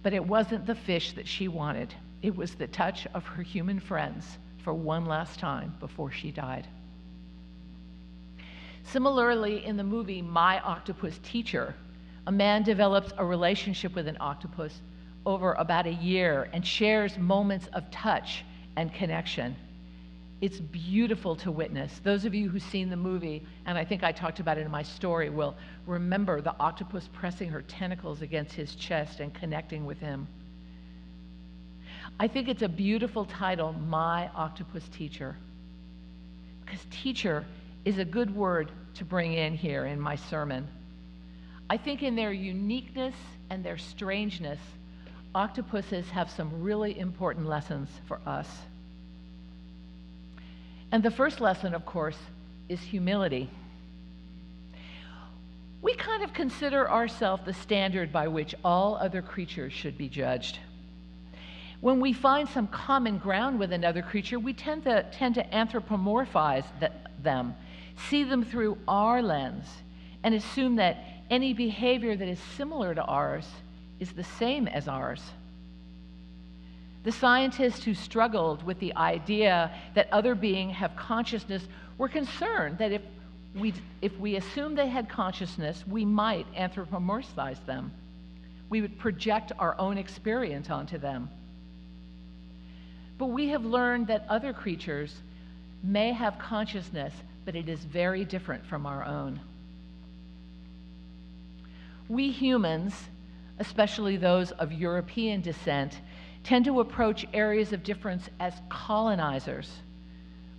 D: But it wasn't the fish that she wanted. It was the touch of her human friends for one last time before she died. Similarly, in the movie My Octopus Teacher, a man develops a relationship with an octopus over about a year and shares moments of touch and connection. It's beautiful to witness. Those of you who've seen the movie, and I think I talked about it in my story, will remember the octopus pressing her tentacles against his chest and connecting with him. I think it's a beautiful title, My Octopus Teacher, because teacher is a good word to bring in here in my sermon. I think in their uniqueness and their strangeness, octopuses have some really important lessons for us. And the first lesson, of course, is humility. We kind of consider ourselves the standard by which all other creatures should be judged. When we find some common ground with another creature, we tend to anthropomorphize them, see them through our lens, and assume that any behavior that is similar to ours is the same as ours. The scientists who struggled with the idea that other beings have consciousness were concerned that if we assumed they had consciousness, we might anthropomorphize them. We would project our own experience onto them. But we have learned that other creatures may have consciousness, but it is very different from our own. We humans, especially those of European descent, tend to approach areas of difference as colonizers.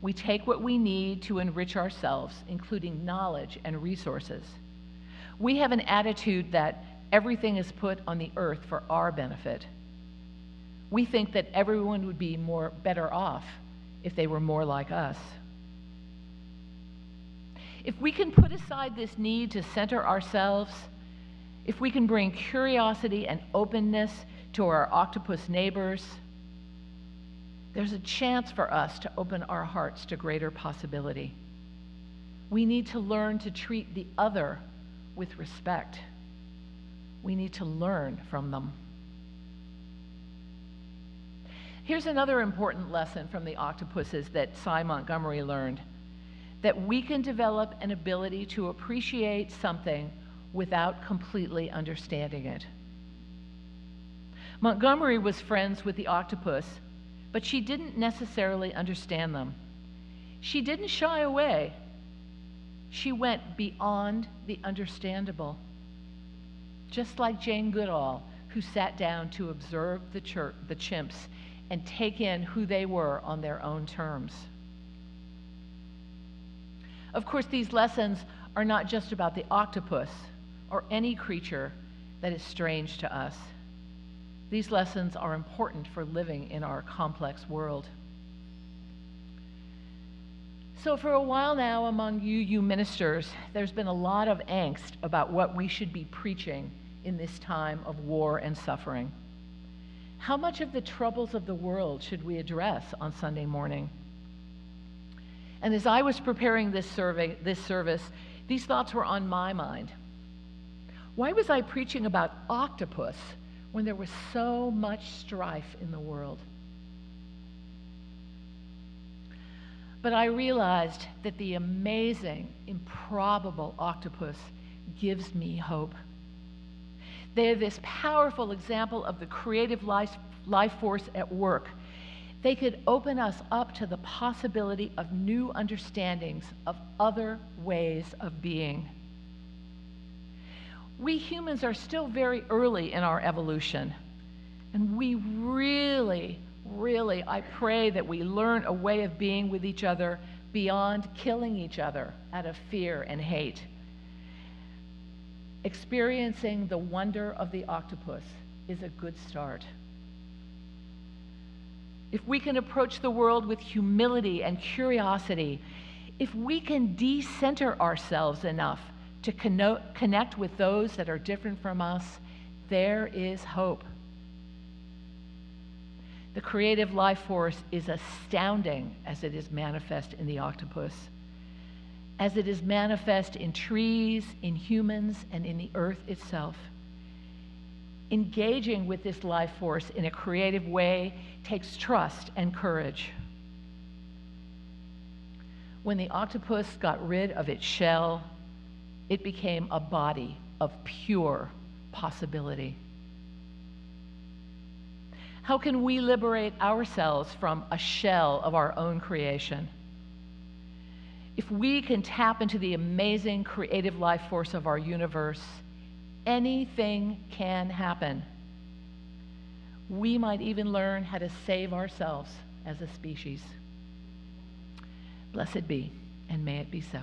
D: We take what we need to enrich ourselves, including knowledge and resources. We have an attitude that everything is put on the earth for our benefit. We think that everyone would be better off if they were more like us. If we can put aside this need to center ourselves, if we can bring curiosity and openness to our octopus neighbors, there's a chance for us to open our hearts to greater possibility. We need to learn to treat the other with respect. We need to learn from them. Here's another important lesson from the octopuses that Cy Montgomery learned, that we can develop an ability to appreciate something without completely understanding it. Montgomery was friends with the octopus, but she didn't necessarily understand them. She didn't shy away. She went beyond the understandable. Just like Jane Goodall, who sat down to observe the chimps and take in who they were on their own terms. Of course, these lessons are not just about the octopus or any creature that is strange to us. These lessons are important for living in our complex world. So for a while now, among you ministers, there's been a lot of angst about what we should be preaching in this time of war and suffering. How much of the troubles of the world should we address on Sunday morning? And as I was preparing this service, these thoughts were on my mind. Why was I preaching about octopus when there was so much strife in the world? But I realized that the amazing, improbable octopus gives me hope. They are this powerful example of the creative life force at work. They could open us up to the possibility of new understandings of other ways of being. We humans are still very early in our evolution, and we really, I pray that we learn a way of being with each other beyond killing each other out of fear and hate. Experiencing the wonder of the octopus is a good start. if we can approach the world with humility and curiosity, if we can decenter ourselves enough to connect with those that are different from us, there is hope. The creative life force is astounding as it is manifest in the octopus, as it is manifest in trees, in humans, and in the earth itself. Engaging with this life force in a creative way takes trust and courage. When the octopus got rid of its shell, it became a body of pure possibility. How can we liberate ourselves from a shell of our own creation? If we can tap into the amazing creative life force of our universe, anything can happen. We might even learn how to save ourselves as a species. Blessed be, and may it be so.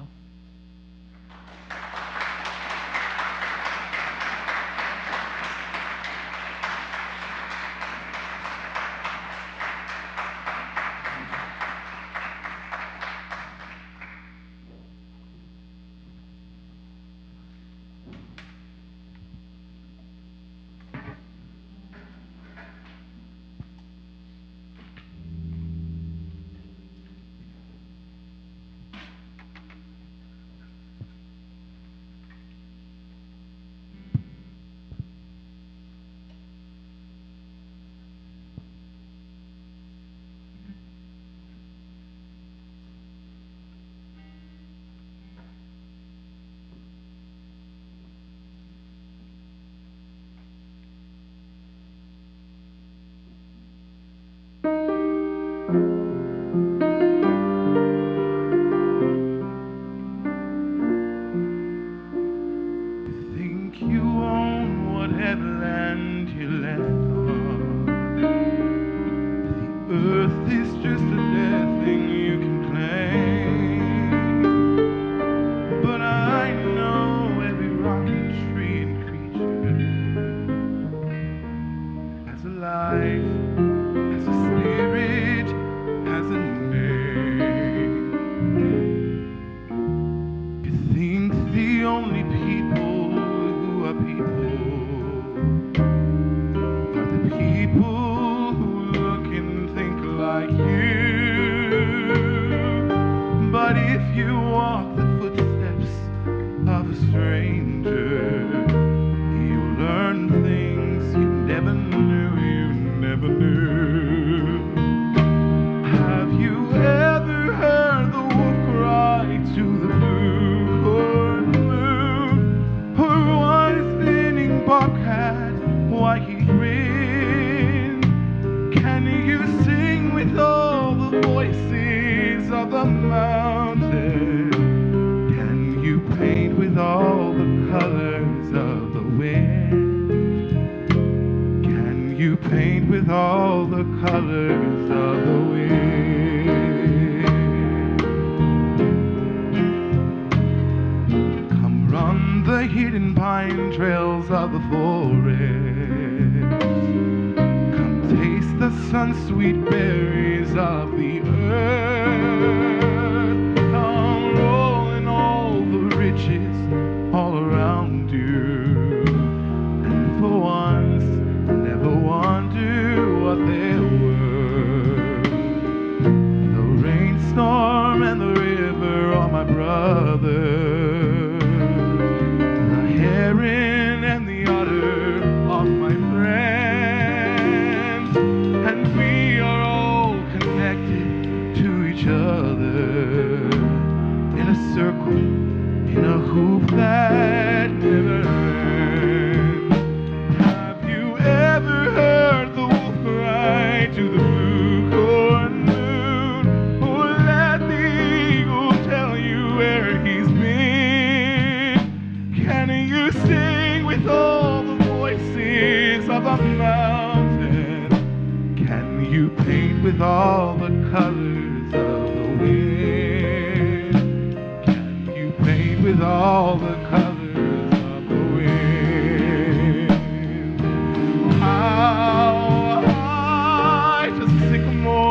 F: How high does a sycamore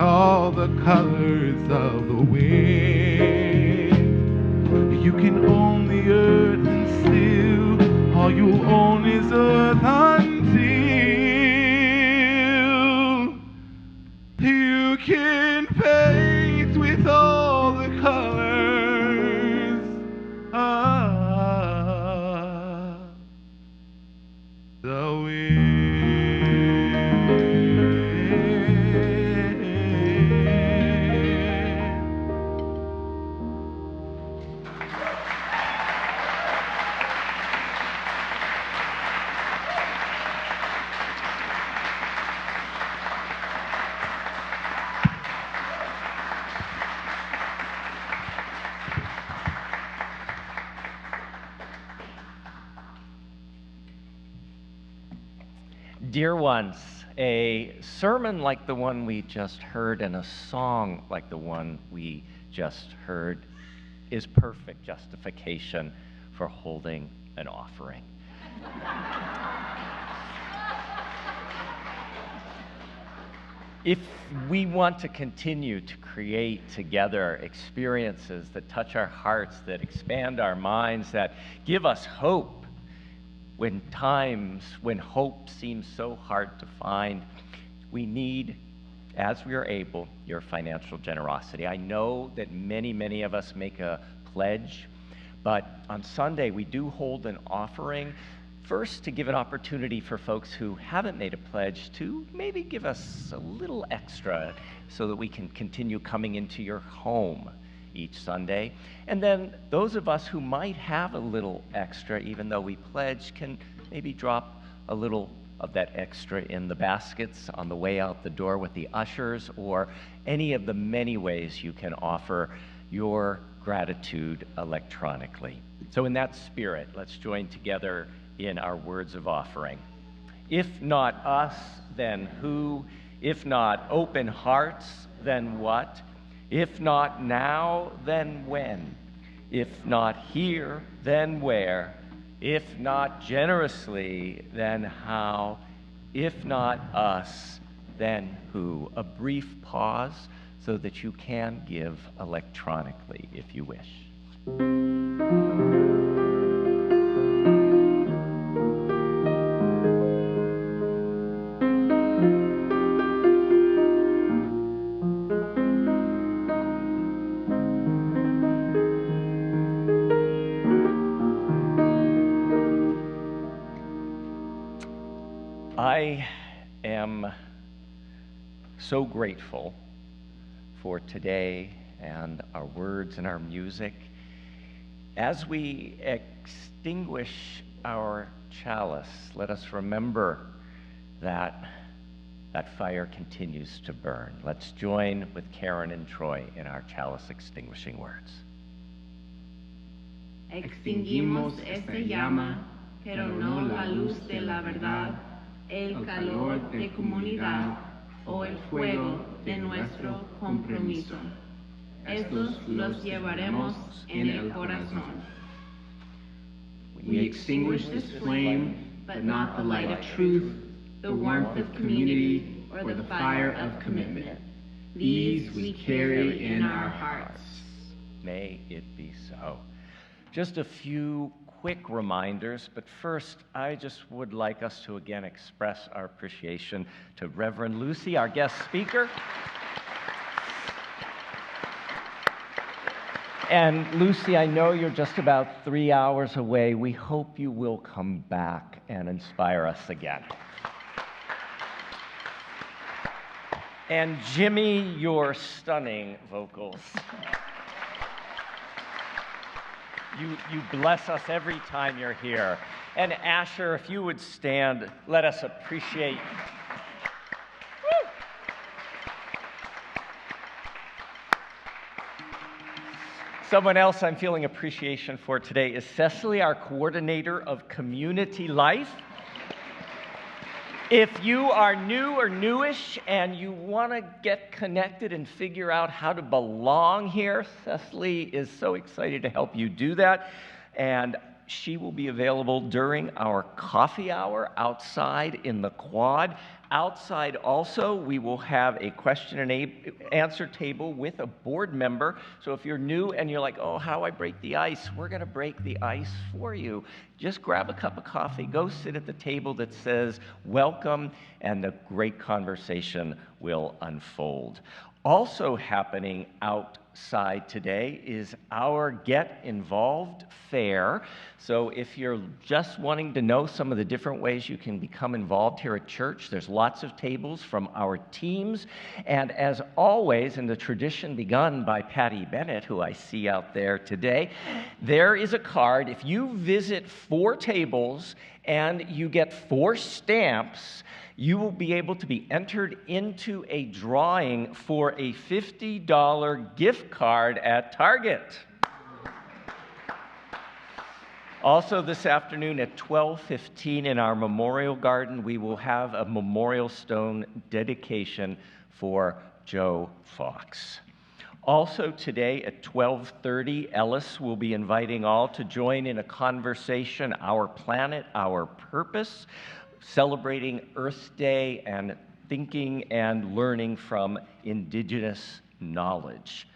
C: all the colors of the wind. You can own the earth and still all you'll own is earth until you can paint with all the colors of the wind.
B: Dear ones, a sermon like the one we just heard and a song like the one we just heard is perfect justification for holding an offering. If we want to continue to create together experiences that touch our hearts, that expand our minds, that give us hope, when hope seems so hard to find, we need, as we are able, your financial generosity. I know that many of us make a pledge, but on Sunday we do hold an offering, first to give an opportunity for folks who haven't made a pledge to maybe give us a little extra so that we can continue coming into your home each Sunday. And then those of us who might have a little extra, even though we pledge, can maybe drop a little of that extra in the baskets on the way out the door with the ushers, or any of the many ways you can offer your gratitude electronically. So in that spirit, let's join together in our words of offering. If not us, then who? If not open hearts, then what? If not now, then when? If not here, then where? If not generously, then how? If not us, then who? A brief pause so that you can give electronically if you wish. I am so grateful for today and our words and our music. As we extinguish our chalice, let us remember that that fire continues to burn. Let's join with Karen and Troy in our chalice extinguishing words.
G: Extinguimos esta llama, pero no la luz de la verdad, el calor de comunidad o el fuego de nuestro compromiso. Estos los llevaremos en el corazón. We extinguish this flame, but not the light of truth, the warmth of community, or the fire of commitment. These we carry in our hearts.
B: May it be so. Just a few quick reminders, but first, I just would like us to again express our appreciation to Reverend Lucy, our guest speaker. And Lucy, I know you're just about 3 hours away. We hope you will come back and inspire us again. And Jimmy, your stunning vocals. You bless us every time you're here. And Asher, if you would stand, let us appreciate. Someone else I'm feeling appreciation for today is Cecily, our coordinator of community life. If you are new or newish and you want to get connected and figure out how to belong here, Cecily is so excited to help you do that. And she will be available during our coffee hour outside in the quad. Outside also, we will have a question and answer table with a board member. So if you're new and you're like, oh, how do I break the ice? We're going to break the ice for you. Just grab a cup of coffee, go sit at the table that says welcome, and the great conversation will unfold. Also happening outside today is our Get Involved Fair. So if you're just wanting to know some of the different ways you can become involved here at church, there's lots of tables from our teams. And as always, in the tradition begun by Patty Bennett, who I see out there today, there is a card. If you visit 4 tables and you get 4 stamps, you will be able to be entered into a drawing for a $50 gift card at Target. Also this afternoon at 12:15 in our Memorial Garden, we will have a memorial stone dedication for Joe Fox. Also today at 12:30, Ellis will be inviting all to join in a conversation, Our Planet, Our Purpose, celebrating Earth Day and thinking and learning from Indigenous knowledge.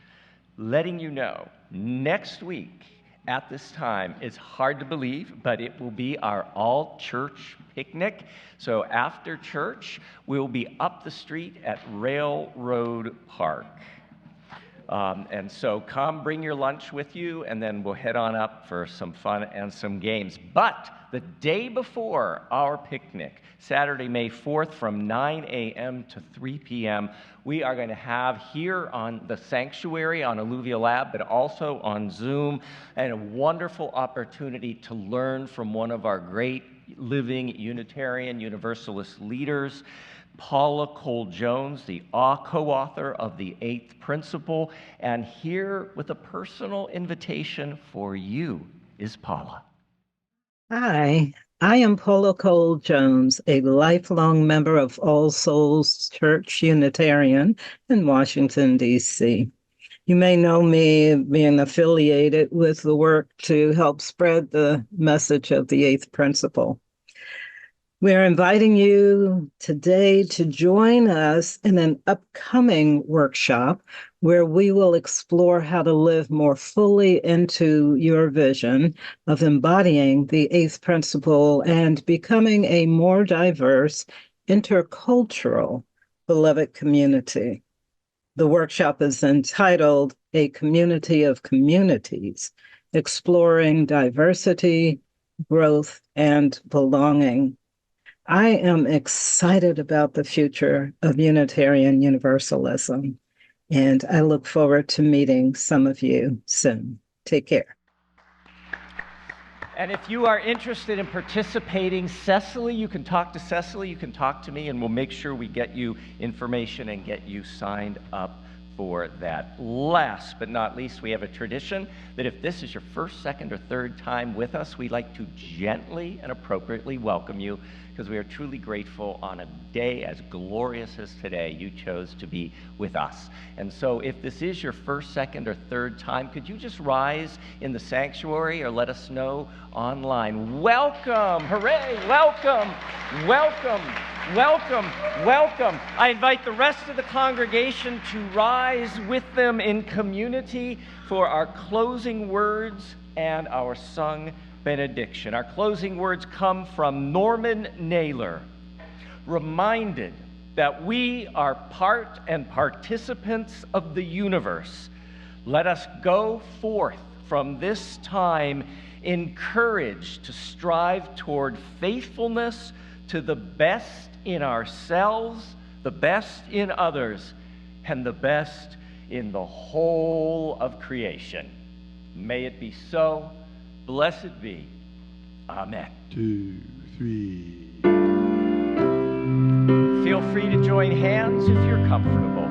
B: Letting you know, next week at this time, it's hard to believe, but it will be our all-church picnic. So after church, we'll be up the street at Railroad Park. And so come, bring your lunch with you, and then we'll head on up for some fun and some games. But the day before our picnic, Saturday, May 4th, from 9 a.m. to 3 p.m., we are going to have here on the sanctuary on Alluvial Ave, but also on Zoom, and a wonderful opportunity to learn from one of our great living Unitarian Universalist leaders, Paula Cole-Jones, the co-author of The Eighth Principle. And here with a personal invitation for you is Paula.
H: Hi, I am Paula Cole-Jones, a lifelong member of All Souls Church Unitarian in Washington, D.C. You may know me being affiliated with the work to help spread the message of the Eighth Principle. We're inviting you today to join us in an upcoming workshop where we will explore how to live more fully into your vision of embodying the Eighth Principle and becoming a more diverse, intercultural, beloved community. The workshop is entitled A Community of Communities, Exploring Diversity, Growth, and Belonging. I am excited about the future of Unitarian Universalism, and I look forward to meeting some of you soon. Take care.
B: And if you are interested in participating, Cecily, you can talk to Cecily, you can talk to me, and we'll make sure we get you information and get you signed up for that. Last but not least, we have a tradition that if this is your first, second, or third time with us, we'd like to gently and appropriately welcome you, because we are truly grateful on a day as glorious as today you chose to be with us. And so if this is your first, second, or third time, could you just rise in the sanctuary or let us know online? Welcome, hooray, welcome, welcome, welcome, welcome. I invite the rest of the congregation to rise with them in community for our closing words and our sung benediction. Our closing words come from Norman Naylor, reminded that we are part and participants of the universe. Let us go forth from this time encouraged to strive toward faithfulness to the best in ourselves, the best in others, and the best in the whole of creation. May it be so. Blessed be. Amen.
C: 2, 3.
B: Feel free to join hands if you're comfortable.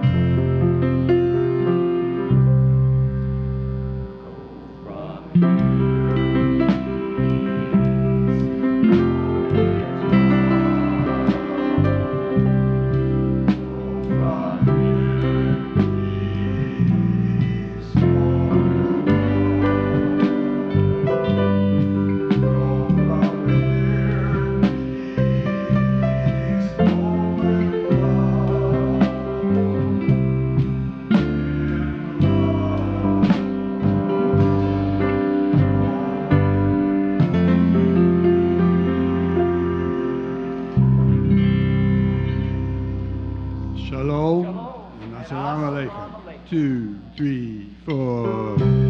C: 2, 3, 4.